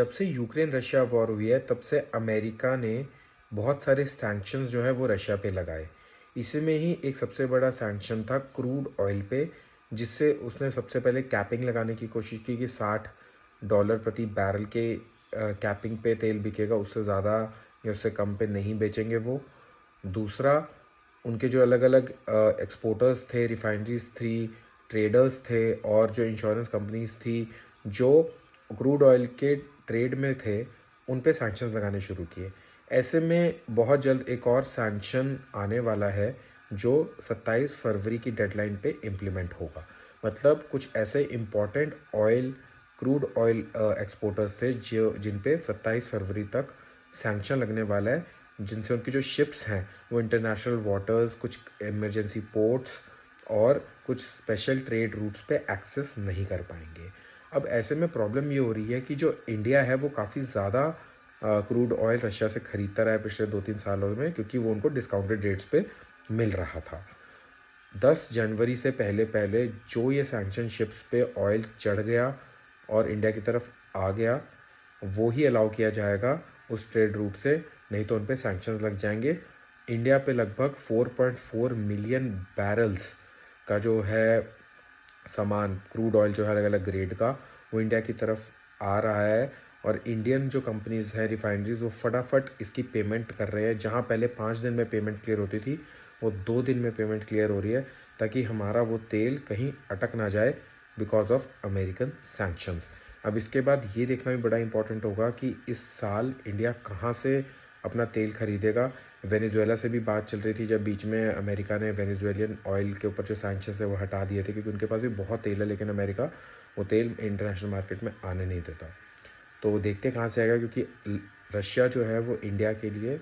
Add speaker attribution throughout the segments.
Speaker 1: जब से Ukraine Russia war हुई है तब से अमेरिका ने बहुत सारे सैंक्शंस जो है वो रशिया पे लगाए। इसमें ही एक सबसे बड़ा सैंक्शन था क्रूड ऑयल पे, जिससे उसने सबसे पहले कैपिंग लगाने की कोशिश की कि $60 प्रति बैरल के कैपिंग पे तेल बिकेगा, उससे ज़्यादा या उससे कम पे नहीं बेचेंगे वो। दूसरा, उनके जो अलग अलग एक्सपोर्टर्स थे, रिफाइनरीज थी, ट्रेडर्स थे और जो इंश्योरेंस कंपनीज थी जो क्रूड ऑयल के ट्रेड में थे, उन पे सैंक्शंस लगाने शुरू किए। ऐसे में बहुत जल्द एक और सैंक्शन आने वाला है जो 27 फरवरी की डेडलाइन पे इम्प्लीमेंट होगा। मतलब कुछ ऐसे इम्पॉर्टेंट क्रूड ऑयल एक्सपोर्टर्स थे जो जिन पे 27 फरवरी तक सैंक्शन लगने वाला है, जिनसे उनकी जो शिप्स हैं वो इंटरनेशनल वाटर्स, कुछ इमरजेंसी पोर्ट्स और कुछ स्पेशल ट्रेड रूट्स पे एक्सेस नहीं कर पाएंगे। अब ऐसे में प्रॉब्लम ये हो रही है कि जो इंडिया है वो काफ़ी ज़्यादा क्रूड ऑयल रशिया से ख़रीदता रहा है पिछले 2-3 सालों में, क्योंकि वो उनको डिस्काउंटेड रेट्स पे मिल रहा था। 10 जनवरी से पहले पहले जो ये सैंक्शन शिप्स पे ऑयल चढ़ गया और इंडिया की तरफ आ गया, वो ही अलाउ किया जाएगा उस ट्रेड रूट से, नहीं तो उन पे सैंक्शंस लग जाएंगे। इंडिया पे लगभग 4.4 मिलियन बैरल्स का जो है सामान, क्रूड ऑयल जो है अलग अलग ग्रेड का, वो इंडिया की तरफ आ रहा है। और इंडियन जो कंपनीज़ हैं, रिफाइनरीज, वो फटाफट इसकी पेमेंट कर रहे हैं। जहां पहले 5 दिन में पेमेंट क्लियर होती थी, वो 2 दिन में पेमेंट क्लियर हो रही है, ताकि हमारा वो तेल कहीं अटक ना जाए बिकॉज ऑफ अमेरिकन सैंक्शंस। अब इसके बाद ये देखना भी बड़ा इंपॉर्टेंट होगा कि इस साल इंडिया कहाँ से अपना तेल खरीदेगा। वेनेजुएला से भी बात चल रही थी, जब बीच में अमेरिका ने वेनेजुएलियन ऑयल के ऊपर जो सैंक्शंस है वो हटा दिए थे, क्योंकि उनके पास भी बहुत तेल है, लेकिन अमेरिका वो तेल इंटरनेशनल मार्केट में आने नहीं देता। तो देखते हैं कहाँ से आएगा, क्योंकि रशिया जो है वो इंडिया के लिए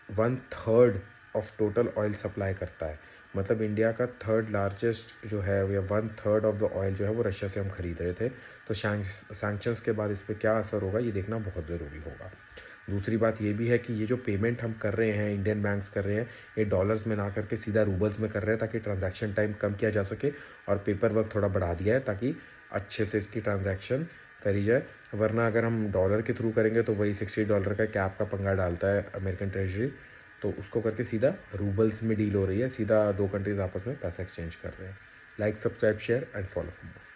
Speaker 1: 1/3 ऑफ टोटल ऑयल सप्लाई करता है। मतलब इंडिया का 3rd लार्जेस्ट जो है, या 1/3 ऑफ द ऑयल जो है वो रशिया से हम खरीद रहे थे। तो सैंक्शंस के बाद इस पर क्या असर होगा ये देखना बहुत ज़रूरी होगा। दूसरी बात ये भी है कि ये जो पेमेंट हम कर रहे हैं, इंडियन बैंक्स कर रहे हैं, ये डॉलर्स में ना करके सीधा रूबल्स में कर रहे हैं, ताकि ट्रांजैक्शन टाइम कम किया जा सके, और पेपर वर्क थोड़ा बढ़ा दिया है ताकि अच्छे से इसकी ट्रांजैक्शन करी जाए। वरना अगर हम डॉलर के थ्रू करेंगे तो वही $60 का कैप का पंगा डालता है अमेरिकन ट्रेजरी। तो उसको करके सीधा रूबल्स में डील हो रही है, सीधा दो कंट्रीज आपस में पैसा एक्सचेंज कर रहे हैं। Like, subscribe, share and follow for more.